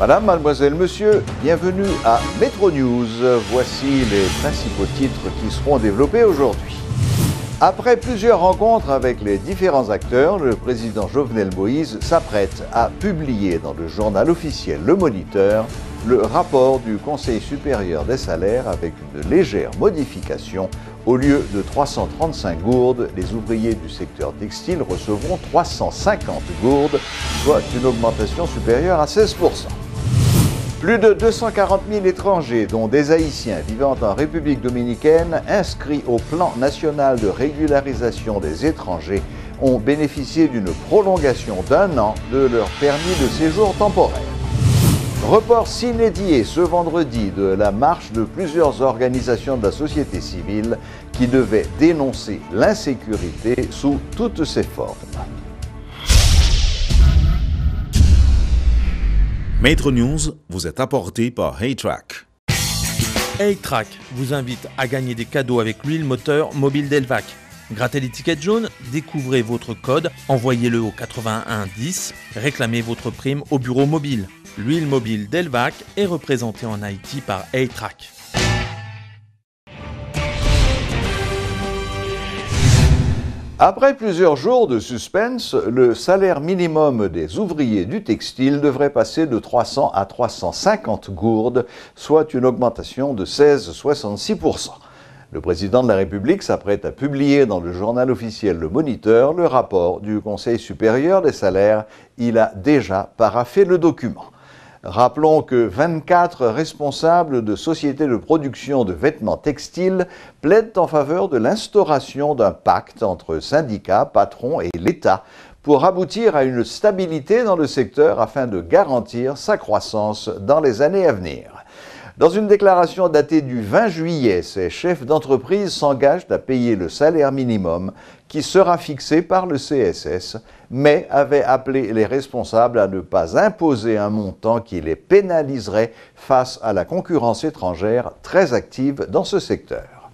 Madame, mademoiselle, monsieur, bienvenue à Metro News. Voici les principaux titres qui seront développés aujourd'hui. Après plusieurs rencontres avec les différents acteurs, le président Jovenel Moïse s'apprête à publier dans le journal officiel Le Moniteur le rapport du Conseil supérieur des salaires avec une légère modification. Au lieu de 335 gourdes, les ouvriers du secteur textile recevront 350 gourdes, soit une augmentation supérieure à 16%. Plus de 240 000 étrangers, dont des Haïtiens vivant en République dominicaine, inscrits au plan national de régularisation des étrangers, ont bénéficié d'une prolongation d'1 an de leur permis de séjour temporaire. Report s'inédié ce vendredi de la marche de plusieurs organisations de la société civile qui devaient dénoncer l'insécurité sous toutes ses formes. Metro News vous est apporté par HeyTrack. HeyTrack vous invite à gagner des cadeaux avec l'huile moteur mobile Delvac. Grattez l'étiquette jaune, découvrez votre code, envoyez-le au 81 10, réclamez votre prime au bureau mobile. L'huile mobile Delvac est représentée en Haïti par HeyTrack. Après plusieurs jours de suspense, le salaire minimum des ouvriers du textile devrait passer de 300 à 350 gourdes, soit une augmentation de 16,66%. Le président de la République s'apprête à publier dans le journal officiel Le Moniteur le rapport du Conseil supérieur des salaires. Il a déjà paraphé le document. Rappelons que 24 responsables de sociétés de production de vêtements textiles plaident en faveur de l'instauration d'un pacte entre syndicats, patrons et l'État pour aboutir à une stabilité dans le secteur afin de garantir sa croissance dans les années à venir. Dans une déclaration datée du 20 juillet, ces chefs d'entreprise s'engagent à payer le salaire minimum qui sera fixé par le CSS, mais avaient appelé les responsables à ne pas imposer un montant qui les pénaliserait face à la concurrence étrangère très active dans ce secteur.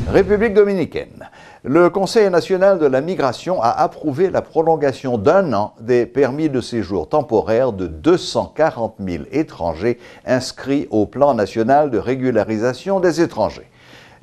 République dominicaine. Le Conseil national de la migration a approuvé la prolongation d'1 an des permis de séjour temporaires de 240 000 étrangers inscrits au plan national de régularisation des étrangers.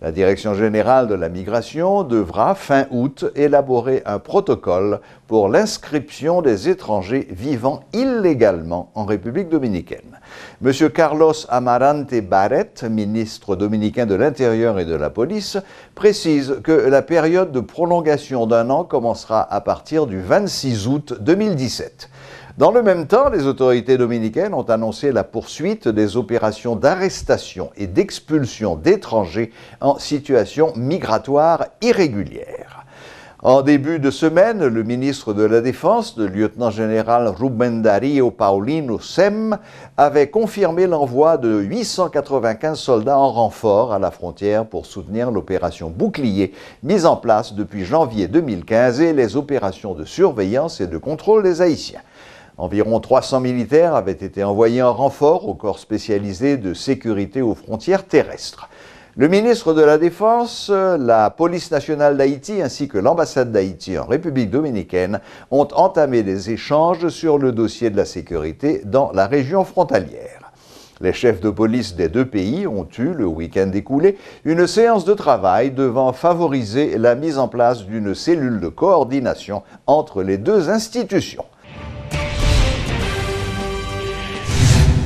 La Direction générale de la migration devra, fin août, élaborer un protocole pour l'inscription des étrangers vivant illégalement en République dominicaine. M. Carlos Amarante Barret, ministre dominicain de l'Intérieur et de la Police, précise que la période de prolongation d'1 an commencera à partir du 26 août 2017. Dans le même temps, les autorités dominicaines ont annoncé la poursuite des opérations d'arrestation et d'expulsion d'étrangers en situation migratoire irrégulière. En début de semaine, le ministre de la Défense, le lieutenant-général Rubén Darío Paulino Sem, avait confirmé l'envoi de 895 soldats en renfort à la frontière pour soutenir l'opération Bouclier, mise en place depuis janvier 2015, et les opérations de surveillance et de contrôle des Haïtiens. Environ 300 militaires avaient été envoyés en renfort au corps spécialisé de sécurité aux frontières terrestres. Le ministre de la Défense, la Police nationale d'Haïti ainsi que l'ambassade d'Haïti en République dominicaine ont entamé des échanges sur le dossier de la sécurité dans la région frontalière. Les chefs de police des deux pays ont eu, le week-end écoulé, une séance de travail devant favoriser la mise en place d'une cellule de coordination entre les deux institutions.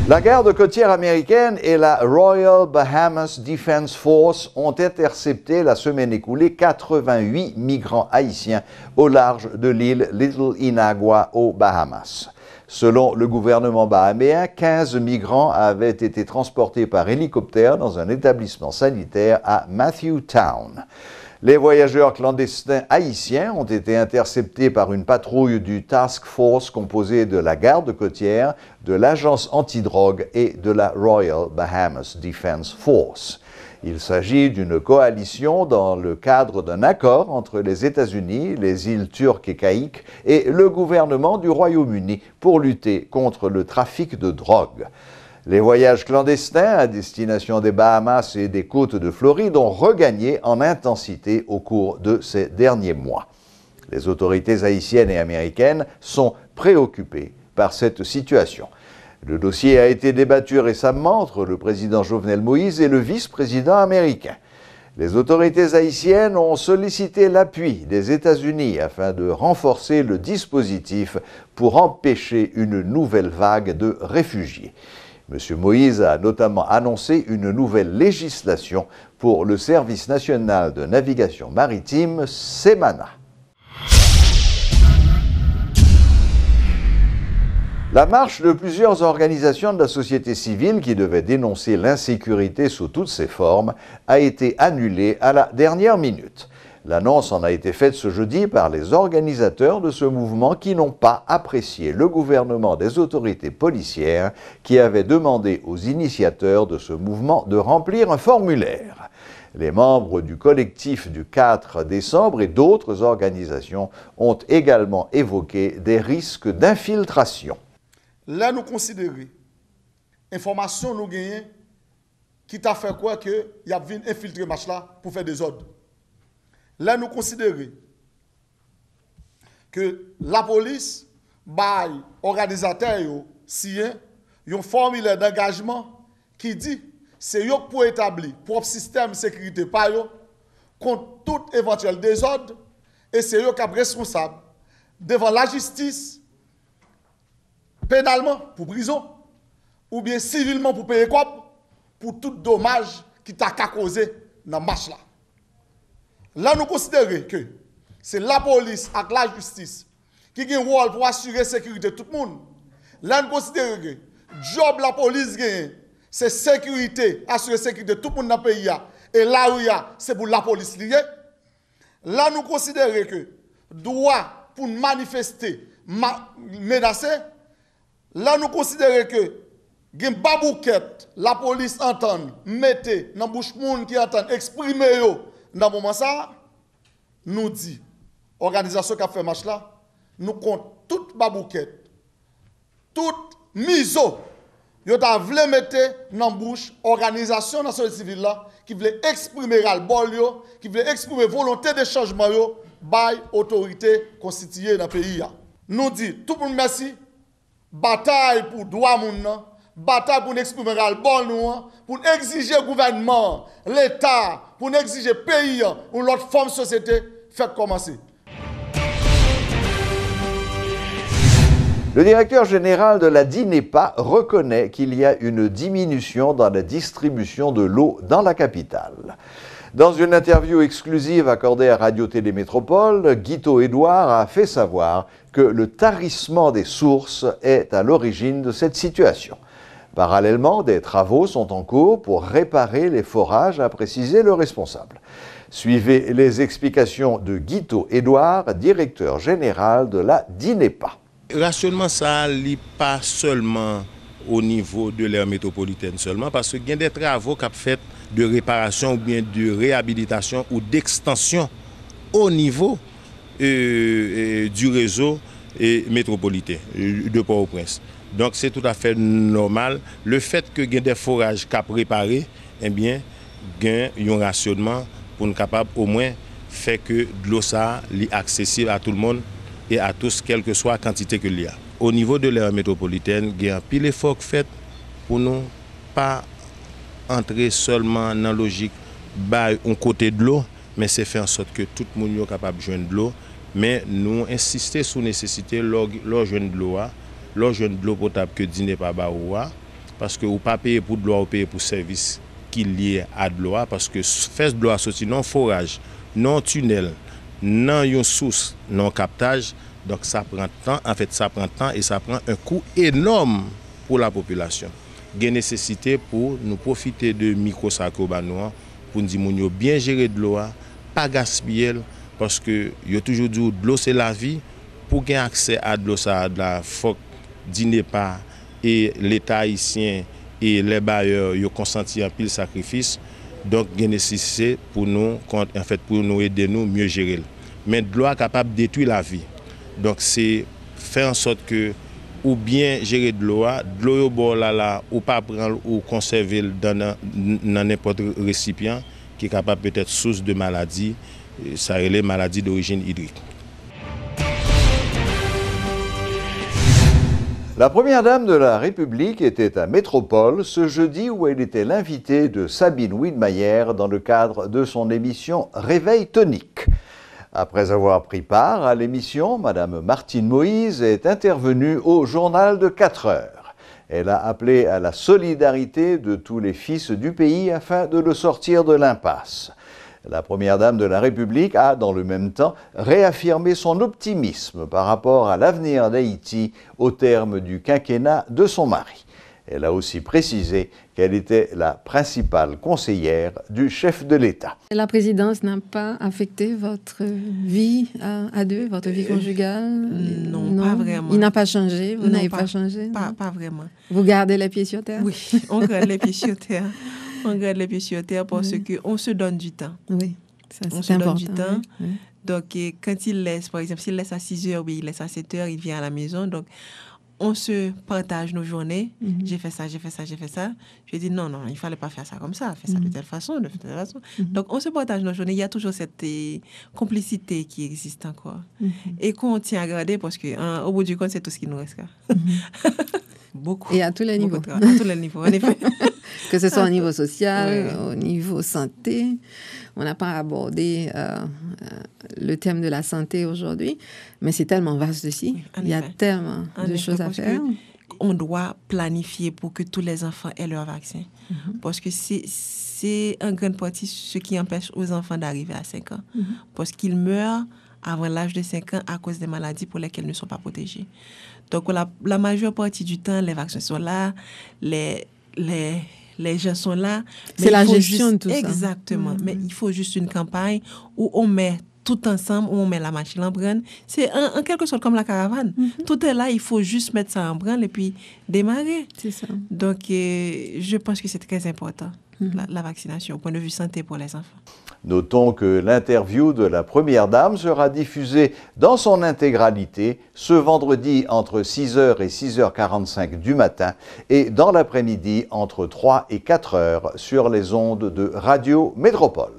La garde côtière américaine et la Royal Bahamas Defense Force ont intercepté la semaine écoulée 88 migrants haïtiens au large de l'île Little Inagua aux Bahamas. Selon le gouvernement bahaméen, 15 migrants avaient été transportés par hélicoptère dans un établissement sanitaire à Matthewtown. Les voyageurs clandestins haïtiens ont été interceptés par une patrouille du Task Force composée de la garde côtière, de l'agence antidrogue et de la Royal Bahamas Defense Force. Il s'agit d'une coalition dans le cadre d'un accord entre les États-Unis, les îles Turques et Caïques et le gouvernement du Royaume-Uni pour lutter contre le trafic de drogue. Les voyages clandestins à destination des Bahamas et des côtes de Floride ont regagné en intensité au cours de ces derniers mois. Les autorités haïtiennes et américaines sont préoccupés par cette situation. Le dossier a été débattu récemment entre le président Jovenel Moïse et le vice-président américain. Les autorités haïtiennes ont sollicité l'appui des États-Unis afin de renforcer le dispositif pour empêcher une nouvelle vague de réfugiés. M. Moïse a notamment annoncé une nouvelle législation pour le Service national de navigation maritime, SEMANA. La marche de plusieurs organisations de la société civile qui devaient dénoncer l'insécurité sous toutes ses formes a été annulée à la dernière minute. L'annonce en a été faite ce jeudi par les organisateurs de ce mouvement qui n'ont pas apprécié le gouvernement des autorités policières qui avaient demandé aux initiateurs de ce mouvement de remplir un formulaire. Les membres du collectif du 4 décembre et d'autres organisations ont également évoqué des risques d'infiltration. Là, nous considérons, information nous gagnons, qui t'a fait quoi que y a venu infiltrer le match là pour faire des ordres. Là, nous considérons que la police, by organisateur, si un formulaire d'engagement qui dit c'est eux pour établir propre système de sécurité par eux contre tout éventuel désordre et c'est eux qui sont responsables devant la justice pénalement pour prison ou bien civilement pour payer quoi pour tout dommage qui t'a causé dans le match là. Là, nous considérons que c'est la police avec la justice qui a un rôle pour assurer la sécurité de tout le monde. Là, nous considérons que le job de la police, c'est sécurité, assurer la sécurité de tout le monde dans le pays. Et là où il y a, c'est pour la police liée. Là, nous considérons que droit pour manifester, menacer. Là, nous considérons que gen babouquette, la police entend, mettez dans la bouche moun qui entend, exprimer yo dans le moment ça, nous dit, organisation qui a fait match là, nous compte toute babouquette, toute miso, yo ta vle mettre dans la bouche, organisation dans la société civile là, qui voulait exprimer ras-le-bol yo, qui voulait exprimer volonté de changement yo, by autorité constituée dans le pays. Nous dit, tout le monde merci, bataille pour droit moun, bataille pour exprimer ras-le-bol nous, pour exiger le gouvernement, l'État, pour exiger le pays ou l'autre forme de société, fait commencer. Le directeur général de la DINEPA reconnaît qu'il y a une diminution dans la distribution de l'eau dans la capitale. Dans une interview exclusive accordée à Radio-Télé Métropole, Guito Édouard a fait savoir que le tarissement des sources est à l'origine de cette situation. Parallèlement, des travaux sont en cours pour réparer les forages, a précisé le responsable. Suivez les explications de Guito Édouard, directeur général de la DINEPA. Rationnement, ça n'est pas seulement au niveau de l'aire métropolitaine seulement, parce qu'il y a des travaux qui sont faits de réparation ou bien de réhabilitation ou d'extension au niveau du réseau métropolitain de Port-au-Prince. Donc c'est tout à fait normal. Le fait que il y ait des forages qui préparés, eh bien, il y a un rationnement pour nous capable au moins faire que de l'eau soit accessible à tout le monde et à tous, quelle que soit la quantité qu'il y a. Au niveau de l'aire métropolitaine, il y a un pile effort fait pour nous pas entrer seulement dans la logique d'un côté de l'eau, mais c'est faire en sorte que tout le monde soit capable de joindre de l'eau. Mais nous insister sur la nécessité de joindre de l'eau. L'eau jeune de l'eau potable que dîner pas baoua parce que ou pas payer pour de l'eau ou payer pour service qui lié à de l'eau parce que faire de l'eau sorti non forage, non tunnel, non une source, non captage, donc ça prend temps, en fait ça prend temps et ça prend un coût énorme pour la population. Il y a nécessité pour nous profiter de micro-sacro-banois pour nous dire nous bien gérer de l'eau, pas gaspiller parce que yo toujours dit de l'eau c'est la vie pour gagner accès à de l'eau ça de la faut DINEPA et l'État haïtien et les bailleurs ont consenti un pile sacrifice. Donc, il y a nécessité pour nous, en fait, pour nous aider nous mieux gérer. Mais de l'eau est capable de détruire la vie. Donc, c'est faire en sorte que, ou bien gérer de l'eau au bord là, ou pas prendre ou conserver dans n'importe quel récipient qui est capable peut-être source de maladie, ça est les maladies d'origine hydrique. La première dame de la République était à Métropole ce jeudi où elle était l'invitée de Sabine Widmayer dans le cadre de son émission Réveil tonique. Après avoir pris part à l'émission, Madame Martine Moïse est intervenue au journal de 4 heures. Elle a appelé à la solidarité de tous les fils du pays afin de le sortir de l'impasse. La première dame de la République a, dans le même temps, réaffirmé son optimisme par rapport à l'avenir d'Haïti au terme du quinquennat de son mari. Elle a aussi précisé qu'elle était la principale conseillère du chef de l'État. La présidence n'a pas affecté votre vie à deux, votre vie conjugale? Non, pas vraiment. Il n'a pas changé? Vous n'avez pas changé? Pas vraiment. Vous gardez les pieds sur terre? Oui, on garde les pieds sur terre. On garde les pieds sur terre parce qu'on se donne du temps. Oui, on se donne du temps. Oui. Donc, quand il laisse, par exemple, s'il laisse à 6 heures, il laisse à 7 heures, il vient à la maison. Donc, on se partage nos journées. J'ai fait ça, j'ai fait ça, j'ai fait ça. Je dis non, il ne fallait pas faire ça comme ça. Fais ça de telle façon, de telle façon. Donc, on se partage nos journées. Il y a toujours cette complicité qui existe encore. Et qu'on tient à garder parce qu'au bout du compte, c'est tout ce qui nous reste. Beaucoup. Et à tous les niveaux. À tous les niveaux, en effet. Que ce soit au niveau social, au niveau santé. On n'a pas abordé le thème de la santé aujourd'hui, mais c'est tellement vaste aussi. Il y a tellement de choses à faire. On doit planifier pour que tous les enfants aient leur vaccin. Parce que c'est en grande partie ce qui empêche aux enfants d'arriver à 5 ans. Parce qu'ils meurent avant l'âge de 5 ans à cause des maladies pour lesquelles ils ne sont pas protégés. Donc, la majeure partie du temps, les vaccins sont là, les gens sont là. C'est la gestion de tout ça. Exactement. Mais il faut juste une campagne où on met tout ensemble, où on met la machine en branle. C'est en quelque sorte comme la caravane. Tout est là, il faut juste mettre ça en branle et puis démarrer. C'est ça. Donc, je pense que c'est très important, la vaccination, au point de vue santé pour les enfants. Notons que l'interview de la Première Dame sera diffusée dans son intégralité ce vendredi entre 6h et 6h45 du matin et dans l'après-midi entre 3 et 4 heures sur les ondes de Radio Métropole.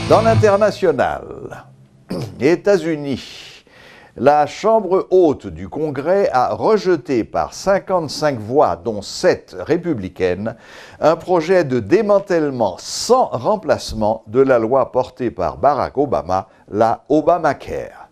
Dans l'international, États-Unis. La Chambre haute du Congrès a rejeté par 55 voix, dont 7 républicaines, un projet de démantèlement sans remplacement de la loi portée par Barack Obama, la Obamacare.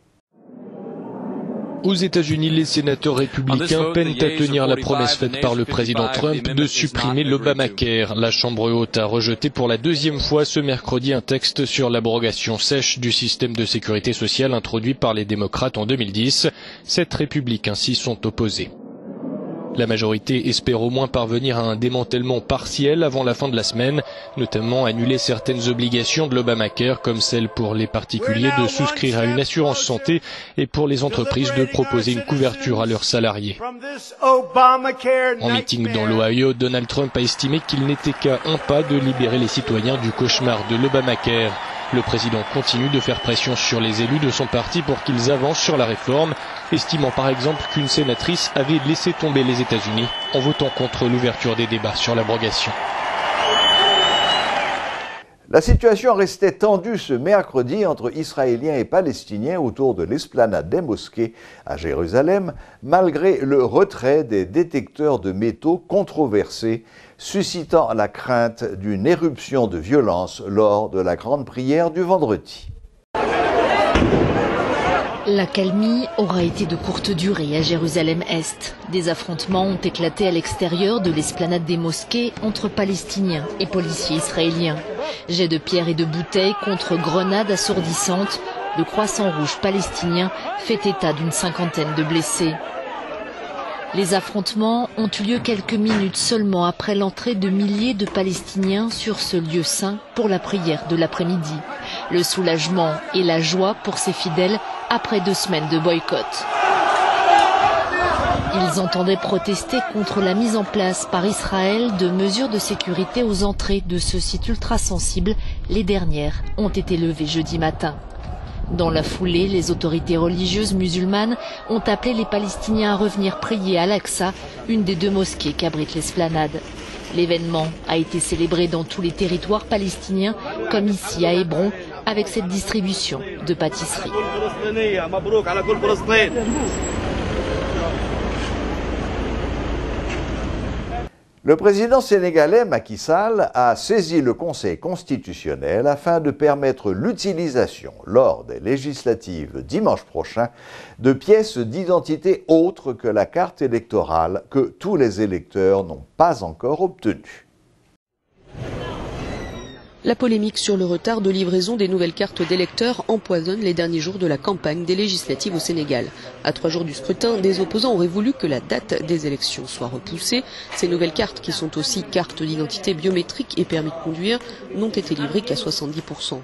Aux États-Unis, les sénateurs républicains peinent à tenir la promesse faite par le président Trump de supprimer l'Obamacare. La Chambre haute a rejeté pour la 2e fois ce mercredi un texte sur l'abrogation sèche du système de sécurité sociale introduit par les démocrates en 2010. 7 républicains s'y sont opposés. La majorité espère au moins parvenir à un démantèlement partiel avant la fin de la semaine, notamment annuler certaines obligations de l'Obamacare comme celle pour les particuliers de souscrire à une assurance santé et pour les entreprises de proposer une couverture à leurs salariés. En meeting dans l'Ohio, Donald Trump a estimé qu'il n'était qu'à un pas de libérer les citoyens du cauchemar de l'Obamacare. Le président continue de faire pression sur les élus de son parti pour qu'ils avancent sur la réforme, estimant par exemple qu'une sénatrice avait laissé tomber les États-Unis en votant contre l'ouverture des débats sur l'abrogation. La situation restait tendue ce mercredi entre Israéliens et Palestiniens autour de l'esplanade des mosquées à Jérusalem, malgré le retrait des détecteurs de métaux controversés, suscitant la crainte d'une éruption de violence lors de la grande prière du vendredi. L'accalmie aura été de courte durée à Jérusalem-Est. Des affrontements ont éclaté à l'extérieur de l'esplanade des mosquées entre Palestiniens et policiers israéliens. Jets de pierres et de bouteilles contre grenades assourdissantes. Le Croissant Rouge palestinien fait état d'une 50aine de blessés. Les affrontements ont eu lieu quelques minutes seulement après l'entrée de milliers de Palestiniens sur ce lieu saint pour la prière de l'après-midi. Le soulagement et la joie pour ces fidèles après 2 semaines de boycott. Ils entendaient protester contre la mise en place par Israël de mesures de sécurité aux entrées de ce site ultra sensible. Les dernières ont été levées jeudi matin. Dans la foulée, les autorités religieuses musulmanes ont appelé les Palestiniens à revenir prier à Al-Aqsa, une des 2 mosquées qu'abrite l'esplanade. L'événement a été célébré dans tous les territoires palestiniens, comme ici à Hébron, avec cette distribution de pâtisseries. Le président sénégalais Macky Sall a saisi le Conseil constitutionnel afin de permettre l'utilisation, lors des législatives dimanche prochain, de pièces d'identité autres que la carte électorale que tous les électeurs n'ont pas encore obtenues. La polémique sur le retard de livraison des nouvelles cartes d'électeurs empoisonne les derniers jours de la campagne des législatives au Sénégal. À 3 jours du scrutin, des opposants auraient voulu que la date des élections soit repoussée. Ces nouvelles cartes, qui sont aussi cartes d'identité biométriques et permis de conduire, n'ont été livrées qu'à 70%.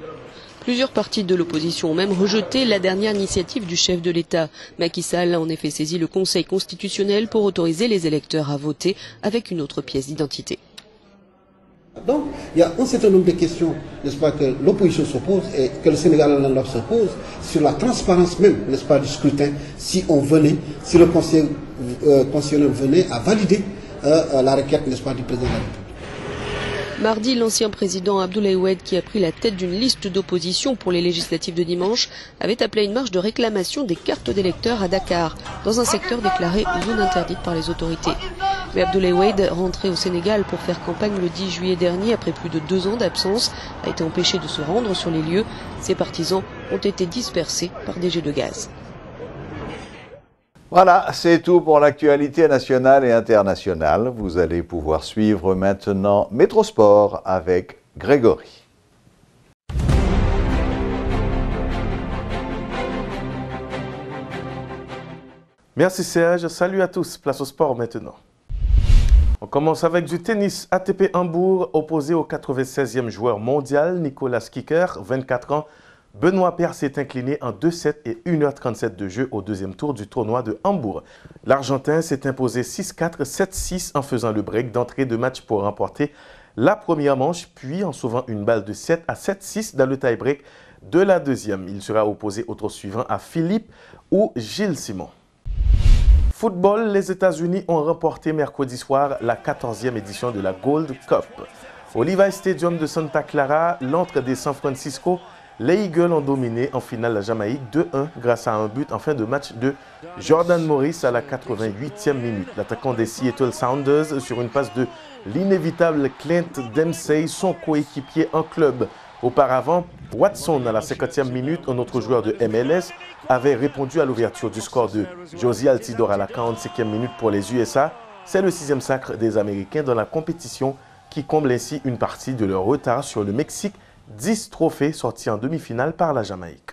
Plusieurs partis de l'opposition ont même rejeté la dernière initiative du chef de l'État. Macky Sall a en effet saisi le Conseil constitutionnel pour autoriser les électeurs à voter avec une autre pièce d'identité. Donc, il y a un certain nombre de questions, n'est-ce pas, que l'opposition se pose et que le Sénégal se pose sur la transparence même, n'est-ce pas, du scrutin, si le Conseil constitutionnel venait à valider la requête, n'est-ce pas, du président de la République. Mardi, l'ancien président Abdoulaye Wade, qui a pris la tête d'une liste d'opposition pour les législatives de dimanche, avait appelé à une marche de réclamation des cartes d'électeurs à Dakar, dans un secteur déclaré zone interdite par les autorités. Mais Abdoulaye Wade, rentré au Sénégal pour faire campagne le 10 juillet dernier après plus de 2 ans d'absence, a été empêché de se rendre sur les lieux. Ses partisans ont été dispersés par des jets de gaz. Voilà, c'est tout pour l'actualité nationale et internationale. Vous allez pouvoir suivre maintenant Métrosport avec Grégory. Merci Serge, salut à tous, place au sport maintenant. On commence avec du tennis. ATP Hambourg, opposé au 96e joueur mondial, Nicolas Kicker, 24 ans. Benoît Paire s'est incliné en 2-7 et 1h37 de jeu au deuxième tour du tournoi de Hambourg. L'Argentin s'est imposé 6-4, 7-6 en faisant le break d'entrée de match pour remporter la première manche, puis en sauvant une balle de 7 à 7-6 dans le tie-break de la deuxième. Il sera opposé au tour suivant à Philippe ou Gilles Simon. Football, les États-Unis ont remporté mercredi soir la 14e édition de la Gold Cup. Au Levi's Stadium de Santa Clara, l'antre des San Francisco, les Eagles ont dominé en finale la Jamaïque 2-1 grâce à un but en fin de match de Jordan Morris à la 88e minute. L'attaquant des Seattle Sounders sur une passe de l'inévitable Clint Dempsey, son coéquipier en club. Auparavant, Watson à la 50e minute, un autre joueur de MLS, avait répondu à l'ouverture du score de Josie Altidore à la 45e minute pour les USA. C'est le 6e sacre des Américains dans la compétition qui comble ainsi une partie de leur retard sur le Mexique. 10 trophées sortis en demi-finale par la Jamaïque.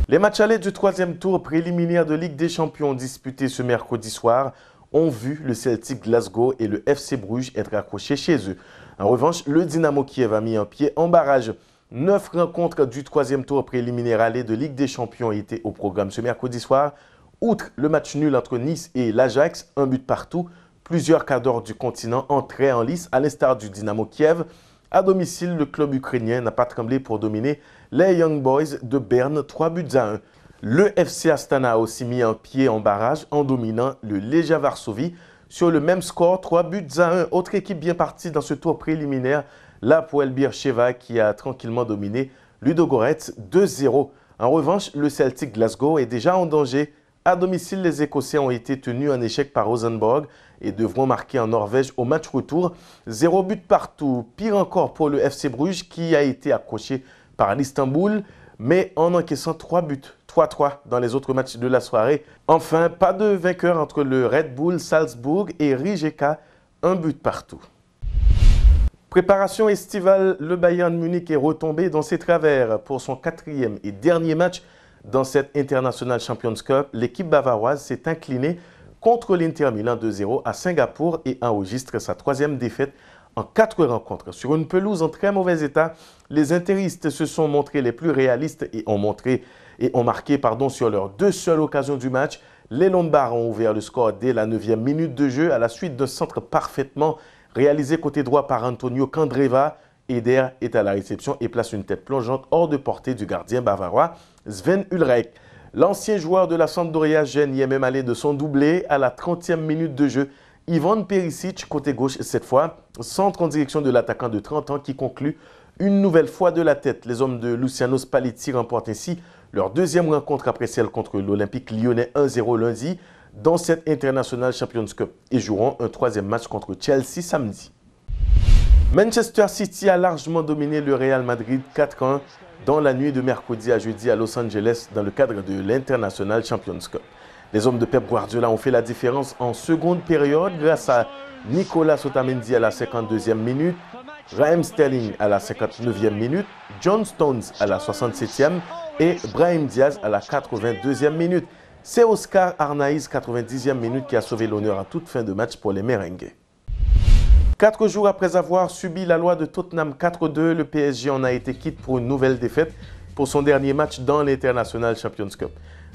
Les matchs allés du 3e tour préliminaire de Ligue des Champions disputés ce mercredi soir ont vu le Celtic Glasgow et le FC Bruges être accrochés chez eux. En revanche, le Dynamo Kiev a mis un pied en barrage. 9 rencontres du 3e tour préliminaire aller de Ligue des Champions étaient au programme ce mercredi soir. Outre le match nul entre Nice et l'Ajax, un but partout, plusieurs cadors du continent entraient en lice à l'instar du Dynamo Kiev. À domicile, le club ukrainien n'a pas tremblé pour dominer les Young Boys de Berne 3-1. Le FC Astana a aussi mis un pied en barrage en dominant le Legia Varsovie sur le même score 3-1. Autre équipe bien partie dans ce tour préliminaire, la Poel Beersheva qui a tranquillement dominé Ludogorets 2-0. En revanche, le Celtic Glasgow est déjà en danger. À domicile, les Écossais ont été tenus en échec par Rosenborg et devront marquer en Norvège au match retour. 0 but partout. Pire encore pour le FC Bruges qui a été accroché par l'Istanbul, mais en encaissant 3 buts. 3-3 dans les autres matchs de la soirée. Enfin, pas de vainqueur entre le Red Bull Salzbourg et Rijeka, 1 but partout. Préparation estivale, le Bayern Munich est retombé dans ses travers. Pour son 4e et dernier match dans cette International Champions Cup, l'équipe bavaroise s'est inclinée contre l'Inter Milan 2-0 à Singapour et enregistre sa 3e défaite en 4 rencontres. Sur une pelouse en très mauvais état, les interistes se sont montrés les plus réalistes et ont marqué sur leurs 2 seules occasions du match. Les Lombards ont ouvert le score dès la 9e minute de jeu à la suite d'un centre parfaitement réalisé côté droit par Antonio Candreva. Eder est à la réception et place une tête plongeante hors de portée du gardien bavarois Sven Ulreich. L'ancien joueur de la Sampdoria Gênes y est même allé de son doublé à la 30e minute de jeu Ivan Perisic, côté gauche cette fois, centre en direction de l'attaquant de 30 ans qui conclut une nouvelle fois de la tête. Les hommes de Luciano Spalletti remportent ainsi leur deuxième rencontre après celle contre l'Olympique lyonnais 1-0 lundi dans cette International Champions Cup et joueront un troisième match contre Chelsea samedi. Manchester City a largement dominé le Real Madrid 4-1 dans la nuit de mercredi à jeudi à Los Angeles dans le cadre de l'International Champions Cup. Les hommes de Pep Guardiola ont fait la différence en seconde période grâce à Nicolas Otamendi à la 52e minute, Raheem Sterling à la 59e minute, John Stones à la 67e et Brahim Diaz à la 82e minute. C'est Oscar Arnaiz, 90e minute, qui a sauvé l'honneur à toute fin de match pour les merengues. 4 jours après avoir subi la loi de Tottenham 4-2, le PSG en a été quitte pour une nouvelle défaite pour son dernier match dans l'International Champions Cup.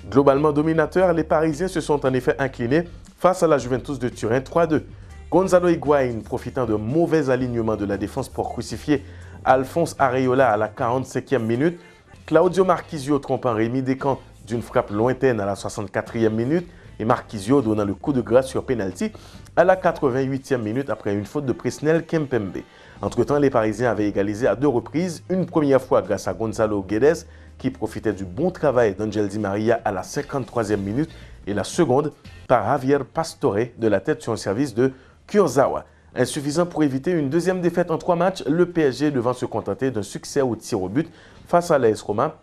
Globalement dominateur, les Parisiens se sont en effet inclinés face à la Juventus de Turin 3-2. Gonzalo Higuaín, profitant d'un mauvais alignement de la défense pour crucifier Alphonse Areola à la 45e minute, Claudio Marchisio trompant Rémi Descamps d'une frappe lointaine à la 64e minute et Marchisio donnant le coup de grâce sur pénalty à la 88e minute après une faute de Presnel Kempembe. Entre-temps, les Parisiens avaient égalisé à 2 reprises, une première fois grâce à Gonzalo Guedes qui profitait du bon travail d'Angel Di Maria à la 53e minute et la seconde par Javier Pastore de la tête sur un service de Kurzawa. Insuffisant pour éviter une deuxième défaite en 3 matchs, le PSG devant se contenter d'un succès au tir au but face à l'AS Roma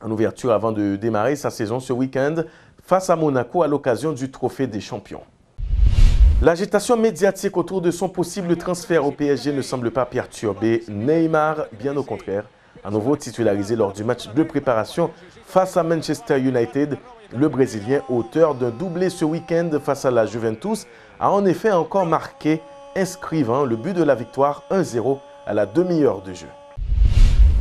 en ouverture avant de démarrer sa saison ce week-end face à Monaco à l'occasion du Trophée des Champions. L'agitation médiatique autour de son possible transfert au PSG ne semble pas perturber Neymar, bien au contraire. À nouveau titularisé lors du match de préparation face à Manchester United, le Brésilien, auteur d'un doublé ce week-end face à la Juventus, a en effet encore marqué, inscrivant le but de la victoire 1-0 à la demi-heure de jeu.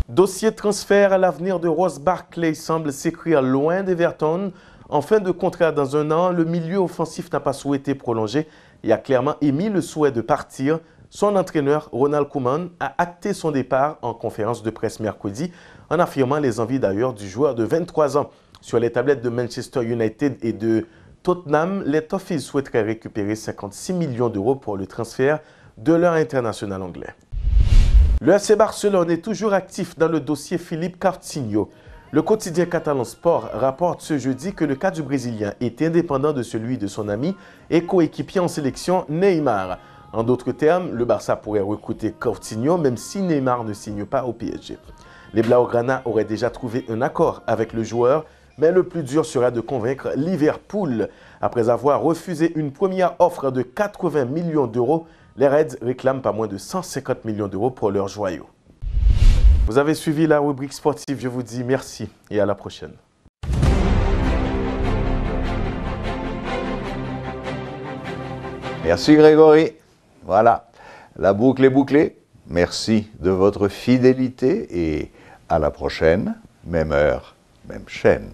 Dossier transfert à l'avenir de Ross Barkley semble s'écrire loin d'Everton. En fin de contrat dans 1 an, le milieu offensif n'a pas souhaité prolonger et a clairement émis le souhait de partir. Son entraîneur, Ronald Koeman, a acté son départ en conférence de presse mercredi, en affirmant les envies d'ailleurs du joueur de 23 ans. Sur les tablettes de Manchester United et de Tottenham, les Toffees souhaiteraient récupérer 56 millions d'euros pour le transfert de leur international anglais. Le FC Barcelone est toujours actif dans le dossier Philippe Coutinho. Le quotidien catalan Sport rapporte ce jeudi que le cas du Brésilien est indépendant de celui de son ami et coéquipier en sélection Neymar. En d'autres termes, le Barça pourrait recruter Coutinho même si Neymar ne signe pas au PSG. Les Blaugrana auraient déjà trouvé un accord avec le joueur, mais le plus dur sera de convaincre Liverpool. Après avoir refusé une première offre de 80 millions d'euros, les Reds réclament pas moins de 150 millions d'euros pour leur joyau. Vous avez suivi la rubrique sportive, je vous dis merci et à la prochaine. Merci Grégory. Voilà, la boucle est bouclée. Merci de votre fidélité et à la prochaine, même heure, même chaîne.